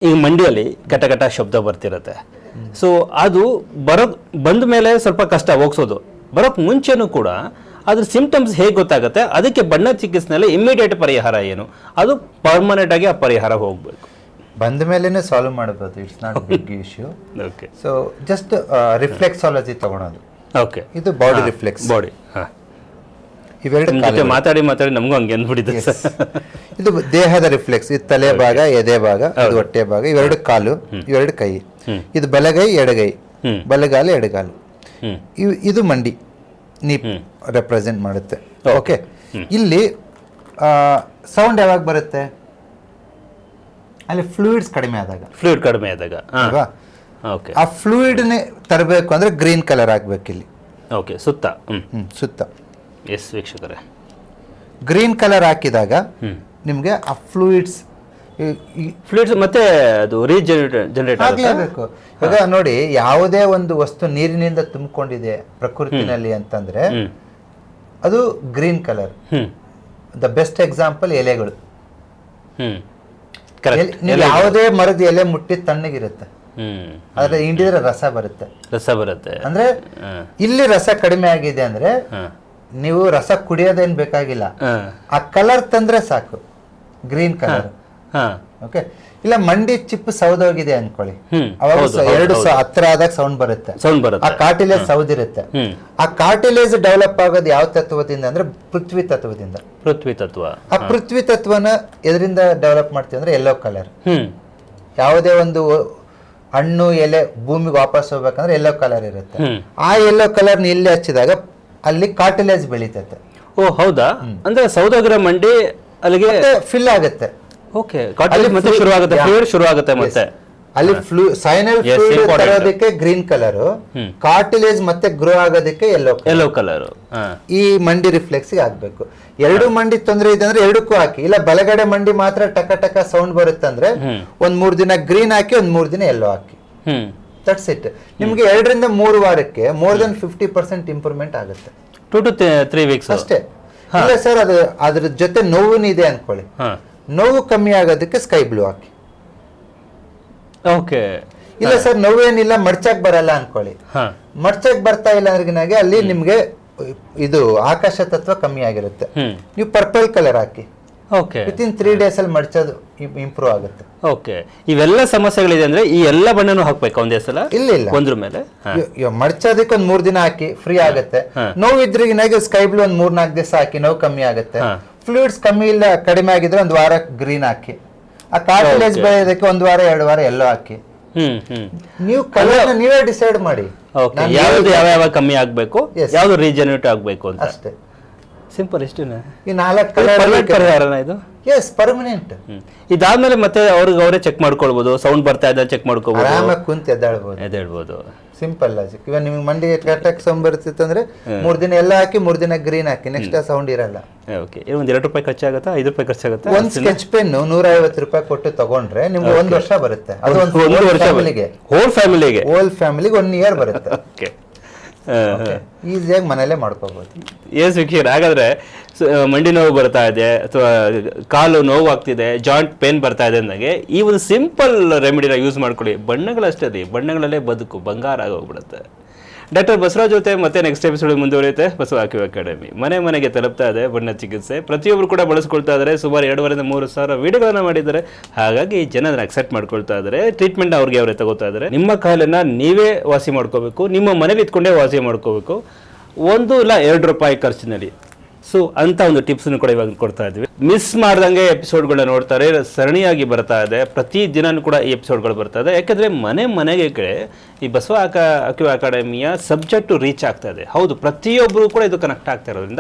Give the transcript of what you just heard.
ಈಗ ಮಂಡಿಯಲ್ಲಿ ಕಟ ಶಬ್ದ ಬರ್ತಿರುತ್ತೆ. ಸೊ ಅದು ಬಂದ ಮೇಲೆ ಸ್ವಲ್ಪ ಕಷ್ಟ ಹೋಗ್ಸೋದು. ಬರೋಕ್ಕೆ ಮುಂಚೆನೂ ಕೂಡ ಅದ್ರ ಸಿಂಪ್ಟಮ್ಸ್ ಹೇಗೆ ಗೊತ್ತಾಗುತ್ತೆ, ಅದಕ್ಕೆ ಬಣ್ಣ ಚಿಕಿತ್ಸೆನಲ್ಲಿ ಇಮಿಡಿಯೇಟ್ ಪರಿಹಾರ ಏನು, ಅದು ಪರ್ಮನೆಂಟ್ ಆಗಿ ಆ ಪರಿಹಾರ ಹೋಗಬೇಕು. ಬಂದ ಮೇಲೆನೇ ಸಾಲ್ವ್ ಮಾಡಬಹುದು. It's not big issue. Okay. So just reflexology ತಗೊಳೋದು. ಓಕೆ. ಇದು ಬಾಡಿ ರಿಫ್ಲೆಕ್ಸ್. ಬಾಡಿ ಇವೆರಡು ಮಾತಾಡಿ ನಮಗೂ ಹಂಗೆ ಅಂದ್ಬಿಟ್ಟಿದೆ. ಇದು ದೇಹದ ರಿಫ್ಲೆಕ್ಸ್. ಇದು ತಲೆ ಭಾಗ, ಎದೆ ಭಾಗ, ಇದು ಹೊಟ್ಟೆ ಭಾಗ, ಇವೆರಡು ಕಾಲು, ಇವೆರಡು ಕೈ. ಇದು ಬಲಗೈ ಎಡಗೈ, ಬಲಗಾಲು ಎಡಗಾಲು. ಇದು ಮಂಡಿ ನೀಪ್ ರೆಪ್ರೆಸೆಂಟ್ ಮಾಡುತ್ತೆ. ಓಕೆ. ಇಲ್ಲಿ ಸೌಂಡ್ ಯಾವಾಗ ಬರುತ್ತೆ? ಅಲ್ಲಿ ಫ್ಲೂಯಿಡ್ಸ್ ಕಡಿಮೆ ಆದಾಗ. ಅಲ್ವಾ? ಆ ಫ್ಲೂಯಿಡ್ನೇ ತರಬೇಕು ಅಂದ್ರೆ ಗ್ರೀನ್ ಕಲರ್ ಆಗ್ಬೇಕು ಇಲ್ಲಿ. ಓಕೆ. ಸುತ್ತ ಸುತ್ತ. ಎಸ್ ವೀಕ್ಷಕರೇ, ಗ್ರೀನ್ ಕಲರ್ ಹಾಕಿದಾಗ ನಿಮ್ಗೆ ಆ ಫ್ಲೂಯಿಡ್ಸ್ ಮತ್ತೆ ಅದು ರೀಜನರೇಟ್ ಆಗಲೇಬೇಕು. ಈಗ ನೋಡಿ, ಯಾವುದೇ ಒಂದು ವಸ್ತು ನೀರಿನಿಂದ ತುಂಬಿಕೊಂಡಿದೆ ಪ್ರಕೃತಿನಲ್ಲಿ ಅಂತಂದ್ರೆ ಅದು green colour. The best example ಎಲೆಗಳು. ನೀವು ಯಾವುದೇ ಮರದ ಎಲೆ ಮುಟ್ಟಿ ತಣ್ಣಗಿರುತ್ತೆ, ಆದ್ರೆ ಹಿಂಡಿದ್ರೆ ರಸ ಬರುತ್ತೆ. ಅಂದ್ರೆ ಇಲ್ಲಿ ರಸ ಕಡಿಮೆ ಆಗಿದೆ ಅಂದ್ರೆ ನೀವು ರಸ ಕುಡಿಯೋದೇನ್ ಬೇಕಾಗಿಲ್ಲ, ಆ ಕಲರ್ ತಂದ್ರೆ ಸಾಕು, ಗ್ರೀನ್ ಕಲರ್. ಓಕೆ. ಇಲ್ಲ ಮಂಡಿ ಚಿಪ್ಪು ಸೌದೋಗಿದೆ ಅನ್ಕೊಳ್ಳಿ, ಅವಾಗ ಎರಡು ಹತ್ರ ಆದಾಗ ಸೌಂಡ್ ಬರುತ್ತೆ. ಆ ಕಾರ್ಟಿಲೇಜ್ ಸೌದಿರುತ್ತೆ. ಆ ಕಾರ್ಟಿಲೇಜ್ ಡೆವಲಪ್ ಆಗೋದು ಯಾವ ತತ್ವದಿಂದ ಅಂದ್ರೆ ಪೃಥ್ವಿ ತತ್ವದಿಂದ. ಆ ಪೃಥ್ವಿ ತತ್ವನ ಎದರಿಂದ ಡೆವಲಪ್ ಮಾಡ್ತೀವಿ ಅಂದ್ರೆ ಯೆಲ್ಲೋ ಕಲರ್. ಯಾವುದೇ ಒಂದು ಹಣ್ಣು ಎಲೆ ಭೂಮಿಗೆ ವಾಪಸ್ ಹೋಗ್ಬೇಕಂದ್ರೆ ಯೆಲ್ಲೋ ಕಲರ್ ಇರುತ್ತೆ. ಆ ಯೆಲ್ಲೋ ಕಲರ್ ಇಲ್ಲಿ ಹಚ್ಚಿದಾಗ ಅಲ್ಲಿ ಕಾರ್ಟಿಲೇಜ್ ಬೆಳೀತೈತೆ. ಓ ಹೌದಾ? ಅಂದ್ರೆ ಸೌದಾಗರ ಮಂಡಿ ಅಲ್ಲಿಗೆ ಫಿಲ್ ಆಗುತ್ತೆ. ಓಕೆ. ಕಾರ್ಟಿಲೇಜ್ ಮತ್ತೆ ಶುರು ಆಗುತ್ತೆ ಮತ್ತೆ ಅಲ್ಲಿ ಸೈನಲ್ ಫ್ಲೂಯಿಡ್ ತರೋದಕ್ಕೆ ಗ್ರೀನ್ ಕಲರ್, ಕಾರ್ಟಿಲೇಜ್ ಮತ್ತೆ ಗ್ರೋ ಆಗೋದಕ್ಕೆ ಯೆಲ್ಲೋ ಕಲರ್. ಈ ಮಂಡಿ ರಿಫ್ಲೆಕ್ಸ್ ಆಗ್ಬೇಕು. ಎರಡು ಮಂಡಿ ತೊಂದರೆ ಇದೆ ಅಂದ್ರೆ ಎರಡಕ್ಕೂ ಹಾಕಿ. ಇಲ್ಲ ಬಲಗಡೆ ಮಂಡಿ ಮಾತ್ರ ಟಕ ಸೌಂಡ್ ಬರುತ್ತೆ ಅಂದ್ರೆ ಒಂದ್ 3 ದಿನ ಗ್ರೀನ್ ಹಾಕಿ, ಒಂದ್ 3 ದಿನ ಯೆಲ್ಲೋ ಹಾಕಿ. That's it. ನಿಮ್ಗೆ 2 ರಿಂದ 3 ವಾರಕ್ಕೆ ಮೋರ್ ದನ್ 50% ಇಂಪ್ರೂವ್ಮೆಂಟ್ ಆಗುತ್ತೆ. 2 to 3 weeks ಅಷ್ಟೇ. ಇಲ್ಲ ಸರ್, ಅದು ಅದ್ರ ಜೊತೆ ನೋವು ಇದೆ ಅನ್ಕೊಳ್ಳಿ, ನೋವು ಕಮ್ಮಿ ಆಗೋದಕ್ಕೆ ಸ್ಕೈ ಬ್ಲೂ ಹಾಕಿ. ಓಕೆ. ಇಲ್ಲ ಸರ್ ನೋವೇನಿಲ್ಲ, ಮಡ್ಚಕ್ ಬರಲ್ಲ ಅನ್ಕೊಳ್ಳಿ, ಮಡ್ಚಕ್ ಬರ್ತಾ ಇಲ್ಲ ಅಂದ್ರೆ ಅಲ್ಲಿ ನಿಮ್ಗೆ ಇದು ಆಕಾಶ ತತ್ವ ಕಮ್ಮಿ ಆಗಿರುತ್ತೆ, ನೀವು ಪರ್ಪಲ್ ಕಲರ್ ಹಾಕಿ. ಓಕೆ. ವಿತಿನ್ 3 days ಅಲ್ಲಿ ಮಡ್ಚೋದು ಇಂಪ್ರೂವ್ ಆಗುತ್ತೆ. ಓಕೆ. ಇವೆಲ್ಲ ಸಮಸ್ಯೆಗಳಿದೆ ಅಂದ್ರೆ ಈ ಎಲ್ಲ ಬಣ್ಣನೂ ಹಾಕ್ಬೇಕು ಒಂದೇ ಸಲ? ಇಲ್ಲ ಒಂದ್ರ ಮೇಲೆ ಮಡ್ಚೋದಕ್ಕೆ ಒಂದ್ 3 ದಿನ ಹಾಕಿ, ಫ್ರೀ ಆಗುತ್ತೆ. ನೋವು ಇದ್ರಿಗಿನಾಗ ಸ್ಕೈ ಬ್ಲೂ ಒಂದ್ 3-4 ದಿವಸ ಹಾಕಿ, ನೋವು ಕಮ್ಮಿ ಆಗುತ್ತೆ. ಫ್ಲೂಯಿಡ್ಸ್ ಕಡಿಮೆ ಆಗಿದ್ರೆ 1 ವಾರ ಗ್ರೀನ್ ಹಾಕಿ. ಆ ಕಾರ್ಟಿಲೇಜ್ ಬೆಳೆಯೋದಕ್ಕೆ 1 ವಾರ 2 ವಾರ ಯೆಲ್ಲೋ ಹಾಕಿ. ನೀವು ಕಲರ್ ನೀವೇ ಡಿಸೈಡ್ ಮಾಡಿ ಯಾವ ಕಮ್ಮಿ ಆಗ್ಬೇಕು, ಯಾವ್ದು ರೀಜನರೇಟ್ ಆಗ್ಬೇಕು ಅಂತ. ಅಷ್ಟೇ ಸಿಂಪಲ್. ಇಷ್ಟೇನೆ. ಈ 4 ಕಲರ್ ಪರಿಹಾರನ ಇದು? Yes, permanent. ಇದಾದ್ಮೇಲೆ ಮತ್ತೆ ಅವರೇ ಚೆಕ್ ಮಾಡ್ಕೊಳ್ಬಹುದು. ಸೌಂಡ್ ಬರ್ತಾ ಇದ್ದ ಚೆಕ್ ಮಾಡ್ಕೋಬಹುದು, ಆರಾಮಾಗಿ ಕುಂತ ಎದ್ದೇಳ್ಬಹುದು. Simple logic. ಇವಾಗ ನಿಮ್ಗೆ ಮಂಡಿ ಕರೆಕ್ಟಾಗಿ ಸೌಂಡ್ ಬರ್ತಿತ್ತು ಅಂದ್ರೆ 3 ದಿನ ಎಲ್ಲ ಹಾಕಿ, 3 ದಿನ ಗ್ರೀನ್ ಹಾಕಿ, ನೆಕ್ಸ್ಟ್ ಸೌಂಡ್ ಇರಲ್ಲ. ಓಕೆ. ಒಂದ್ 2 ರೂಪಾಯಿ ಖರ್ಚಾಗತ್ತಾ, 5 ರೂಪಾಯಿ ಖರ್ಚಾಗತ್ತಾ? ಒಂದ್ ಸ್ಕೆಚ್ ಪೆನ್ 150 ರೂಪಾಯಿ ಕೊಟ್ಟು ತಗೊಂಡ್ರೆ ನಿಮ್ಗೆ 1 ವರ್ಷ ಬರುತ್ತೆ. ಅದು ಒಂದು ವರ್ಷ ಫ್ಯಾಮಿಲಿಗೆ, ಹೋಲ್ ಫ್ಯಾಮಿಲಿಗೆ 1 year ಬರುತ್ತೆ. ಓಕೆ. ಈಸಿಯಾಗಿ ಮನೇಲೆ ಮಾಡ್ಕೋಬಹುದು. ಎಸ್ ವೀಕ್ಷಕರೇ, ಹಾಗಾದ್ರೆ ಮಂಡಿ ನೋವು ಬರ್ತಾ ಇದೆ ಅಥವಾ ಕಾಲು ನೋವು ಆಗ್ತಿದೆ, ಜಾಯಿಂಟ್ ಪೇನ್ ಬರ್ತಾ ಇದೆ ಅಂದಾಗೆ ಈ ಒಂದು ಸಿಂಪಲ್ ರೆಮಿಡಿನ ಯೂಸ್ ಮಾಡ್ಕೊಳ್ಳಿ. ಬಣ್ಣಗಳಷ್ಟೇ ರೀ, ಬಣ್ಣಗಳಲ್ಲೇ ಬದುಕು ಬಂಗಾರ ಆಗೋಗ್ಬಿಡುತ್ತೆ. ಡಾಕ್ಟರ್ ಬಸವರಾಜ್ ಜೊತೆ ಮತ್ತೆ ನೆಕ್ಸ್ಟ್ ಎಪಿಸೋಡ್ ಮುಂದುವರಿಯುತ್ತೆ. ಬಸವ ಆಕ್ಯೂ ಅಕಾಡೆಮಿ ಮನೆಗೆ ತಲುಪ್ತಾ ಇದೆ ಬಣ್ಣ ಚಿಕಿತ್ಸೆ. ಪ್ರತಿಯೊಬ್ಬರು ಕೂಡ ಬಳಸ್ಕೊಳ್ತಾ ಇದ್ದಾರೆ. ಸುಮಾರು 2,500-3 ಸಾವಿರ ವಿಡಿಯೋಗಳನ್ನ ಮಾಡಿದ್ದಾರೆ. ಹಾಗಾಗಿ ಜನ ಅದನ್ನ ಅಕ್ಸೆಪ್ಟ್ ಮಾಡ್ಕೊಳ್ತಾ ಇದ್ದಾರೆ. ಟ್ರೀಟ್ಮೆಂಟ್ ಅವರೇ ತಗೋತಾ ಇದ್ದಾರೆ. ನಿಮ್ಮ ಕಾಯಿಲೆನ ನೀವೇ ವಾಸಿ ಮಾಡ್ಕೋಬೇಕು, ನಿಮ್ಮ ಮನೇಲಿ ಇಟ್ಕೊಂಡೇ ವಾಸಿ ಮಾಡ್ಕೋಬೇಕು. 1 ಇಲ್ಲ 2 ರೂಪಾಯಿ ಖರ್ಚಿನಲ್ಲಿ. ಸೊ ಅಂತ ಒಂದು ಟಿಪ್ಸ್ನು ಕೂಡ ಇವಾಗ ಕೊಡ್ತಾ ಇದ್ವಿ. ಮಿಸ್ ಮಾಡ್ದಂಗೆ ಎಪಿಸೋಡ್ಗಳನ್ನ ನೋಡ್ತಾರೆ. ಸರಣಿಯಾಗಿ ಬರ್ತಾ ಇದೆ, ಪ್ರತಿ ದಿನನೂ ಕೂಡ ಈ ಎಪಿಸೋಡ್ಗಳು ಬರ್ತಾ ಇದೆ. ಯಾಕಂದ್ರೆ ಮನೆಗೆ ಕಡೆ ಈ ಬಸವ ಆಕ್ಯೂ ಅಕಾಡೆಮಿಯ ಸಬ್ಜೆಕ್ಟ್ ರೀಚ್ ಆಗ್ತಾ ಇದೆ. ಹೌದು, ಪ್ರತಿಯೊಬ್ಬರು ಕೂಡ ಇದು ಕನೆಕ್ಟ್ ಆಗ್ತಾ ಇರೋದ್ರಿಂದ